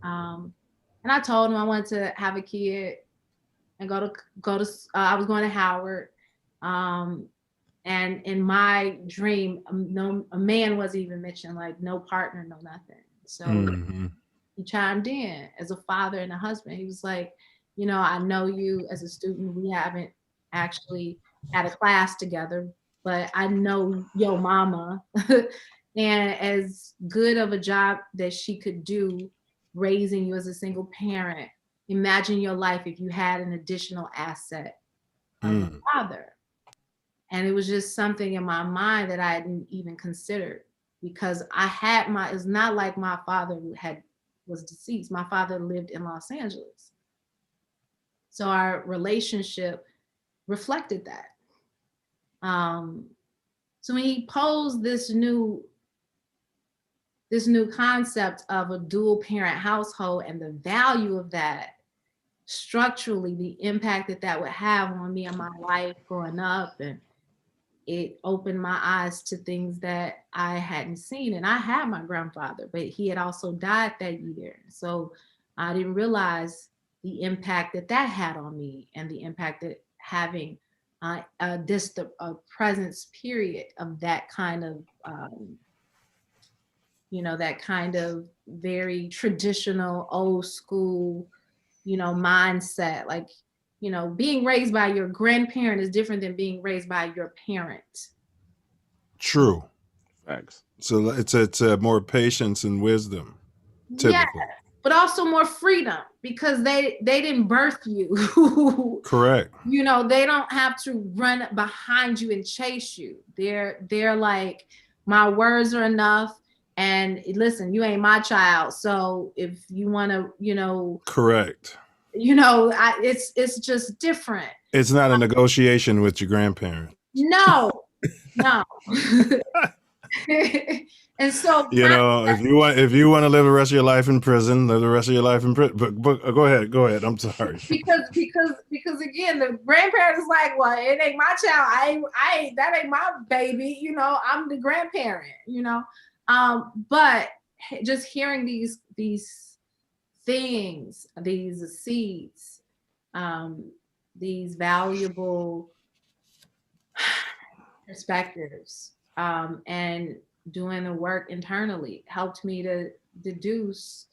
And I told him I wanted to have a kid and go to. I was going to Howard, um, and in my dream, no, a man wasn't even mentioned, like no partner, no nothing. So Mm-hmm. he chimed in as a father and a husband. He was like, you know, I know you as a student. We haven't actually had a class together, but I know your mama. And as good of a job that she could do raising you as a single parent, imagine your life if you had an additional asset of a Mm. father. And it was just something in my mind that I hadn't even considered because I had my, it's not like my father was deceased. My father lived in Los Angeles. So our relationship reflected that. Um, so when he posed this new concept of a dual parent household and the value of that structurally, the impact that that would have on me and my life growing up, and it opened my eyes to things that I hadn't seen. And I had my grandfather, but he had also died that year. So I didn't realize the impact that that had on me and the impact that having a presence period of that kind of, that kind of very traditional, old school, mindset. Like, being raised by your grandparent is different than being raised by your parent. True. Facts. So it's more patience and wisdom, Yeah, typically. but also more freedom because they didn't birth you. Correct. They don't have to run behind you and chase you. They're like, my words are enough. And listen, you ain't my child. So if you want to, Correct. it's just different. It's not a negotiation with your grandparents. No, no. And so You know, if you want to live the rest of your life in prison, live the rest of your life in prison. But go ahead. I'm sorry. because again, the grandparent is like, well, it ain't my child. I ain't that ain't my baby. I'm the grandparent. But just hearing these things, these seeds, um, these valuable perspectives, and doing the work internally helped me to deduce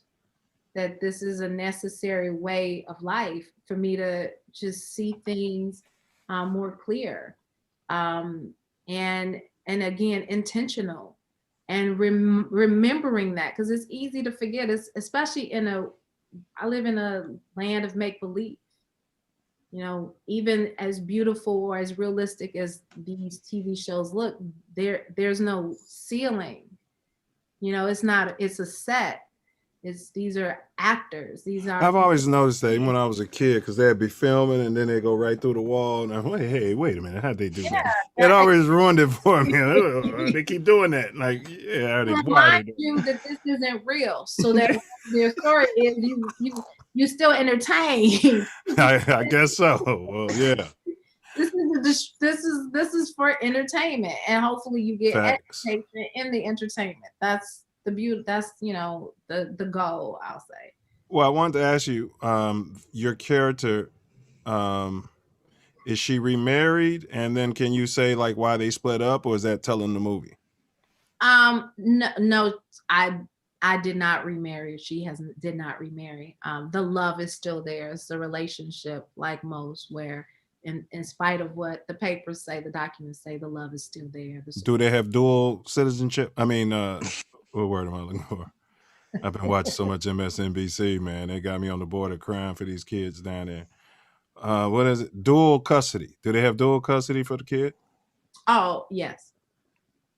that this is a necessary way of life for me to just see things more clear, um, and again intentional, and remembering that because it's easy to forget. It's especially I live in a land of make believe. Even as beautiful or as realistic as these TV shows look, there's no ceiling. It's a set. These are actors. These are I've always noticed that even when I was a kid, because they'd be filming and then they go right through the wall, and I'm like, hey, wait a minute, how'd they do that? It yeah. always ruined it for me. They keep doing that. Like, yeah, why are Remind they doing you that this isn't real, so that their story is you still entertained. I guess so. Well, yeah, This is for entertainment, and hopefully you get facts. education in the entertainment. That's the beauty. That's the goal. I'll say. Well, I wanted to ask you, your character, um, is she remarried? And then can you say like why they split up, or is that telling the movie? No, no, I did not remarry. She hasn't did not remarry. The love is still there. It's a relationship like most, where in spite of what the papers say, the documents say, the love is still there. Do they have dual citizenship? I mean, what word am I looking for? I've been watching so much MSNBC, man. They got me on the border crying for these kids down there. What is it? Dual custody. Do they have dual custody for the kid? Oh yes.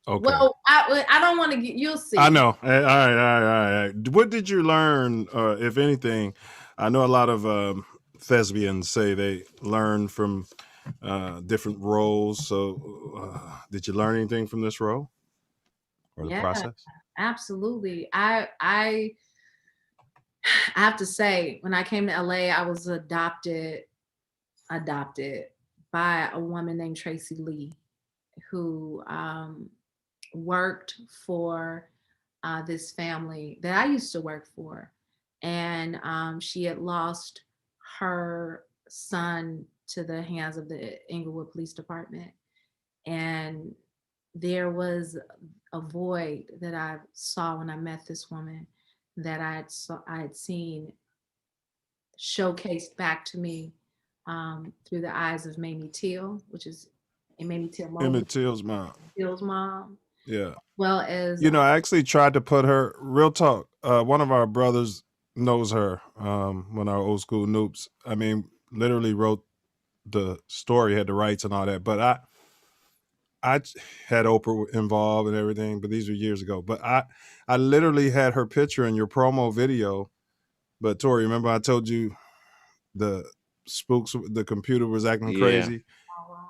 Okay. Well, I don't want to get. You'll I see. know. All right, all right, all right. What did you learn, if anything? I know a lot of thespians say they learn from different roles. So, did you learn anything from this role or the Yeah, process? absolutely. I have to say, when I came to LA, I was adopted by a woman named Tracy Lee, who worked for this family that I used to work for. and she had lost her son to the hands of the Inglewood Police Department. And there was a void that I saw when I met this woman that I had seen showcased back to me through the eyes of Mamie Till, which is Mamie Till Mosley, Emmett Till's mom. Till's mom, Yeah. well as I actually tried to put her, real talk. One of our brothers knows her, one of our old school noobs. I mean, literally wrote the story, had the rights and all that. But I had Oprah involved and everything, but these were years ago. But I literally had her picture in your promo video. But Tori, remember I told you the spooks, the computer was acting crazy.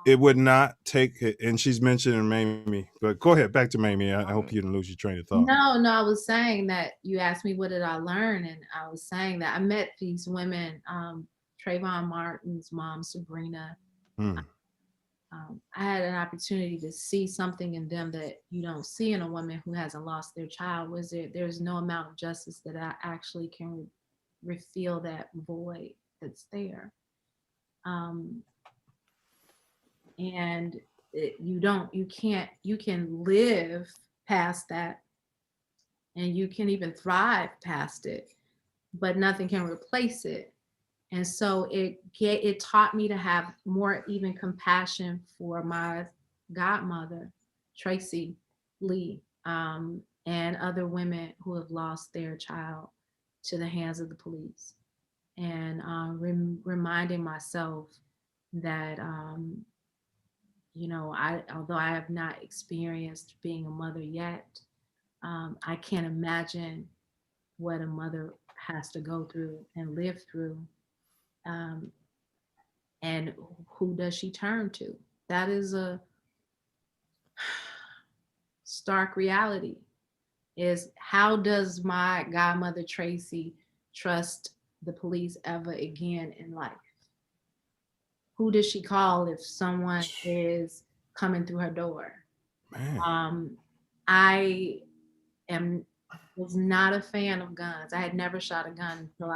It would not take it, and she's mentioning Mamie. But go ahead, back to Mamie. I hope you didn't lose your train of thought. No, I was saying that you asked me what did I learn, and I was saying that I met these women, Trayvon Martin's mom, Sabrina. I had an opportunity to see something in them that you don't see in a woman who hasn't lost their child. There's no amount of justice that I actually can refill that void that's there. And you can live past that, and you can even thrive past it, but nothing can replace it. And so it taught me to have more even compassion for my godmother, Tracy Lee, and other women who have lost their child to the hands of the police, and reminding myself that although I have not experienced being a mother yet, I can't imagine what a mother has to go through and live through. And who does she turn to? That is a stark reality. Is how does my godmother Tracy trust the police ever again in life? Who does she call if someone is coming through her door? I was not a fan of guns. I had never shot a gun until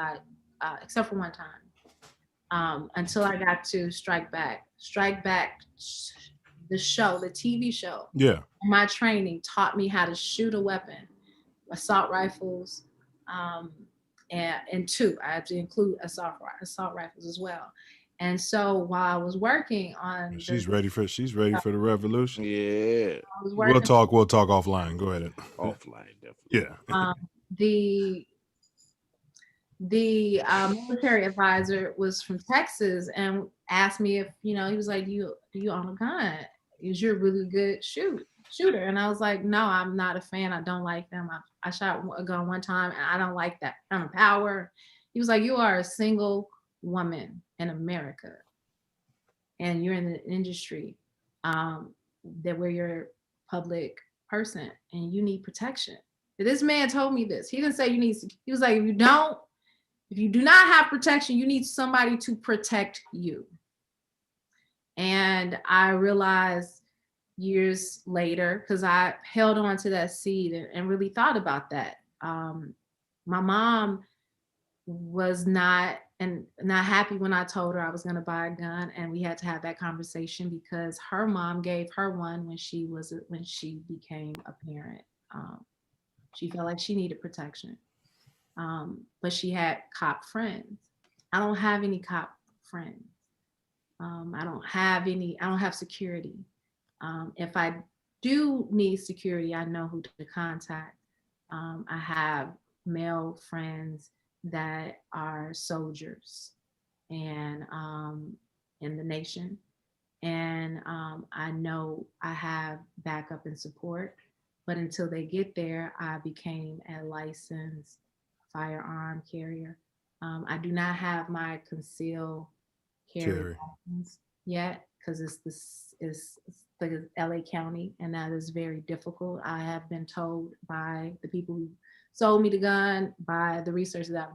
except for one time, until I got to Strike Back. Strike Back, the show, the TV show. Yeah. My training taught me how to shoot a weapon, assault rifles, and two. I have to include assault rifles as well. And so while I was working on, she's ready for the revolution. Yeah. We'll talk offline. Go ahead. Offline, definitely. Yeah. The military advisor was from Texas and asked me if, he was like, do you own a gun? Is you're a really good shooter? And I was like, no, I'm not a fan. I don't like them. I shot a gun one time and I don't like that kind of power. He was like, you are a single woman in America and you're in the industry where you're a public person and you need protection. This man told me this. He didn't say he was like, if you do not have protection, you need somebody to protect you. And I realized years later, because I held on to that seed and really thought about that. My mom was not happy when I told her I was going to buy a gun, and we had to have that conversation because her mom gave her one when she became a parent. She felt like she needed protection. But she had cop friends. I don't have any cop friends. I don't have security. If I do need security, I know who to contact. I have male friends that are soldiers and in the nation. And I know I have backup and support. But until they get there, I became a licensed firearm carrier. I do not have my concealed carry license yet because it's the LA County, and that is very difficult. I have been told by the people who sold me the gun, by the research that I've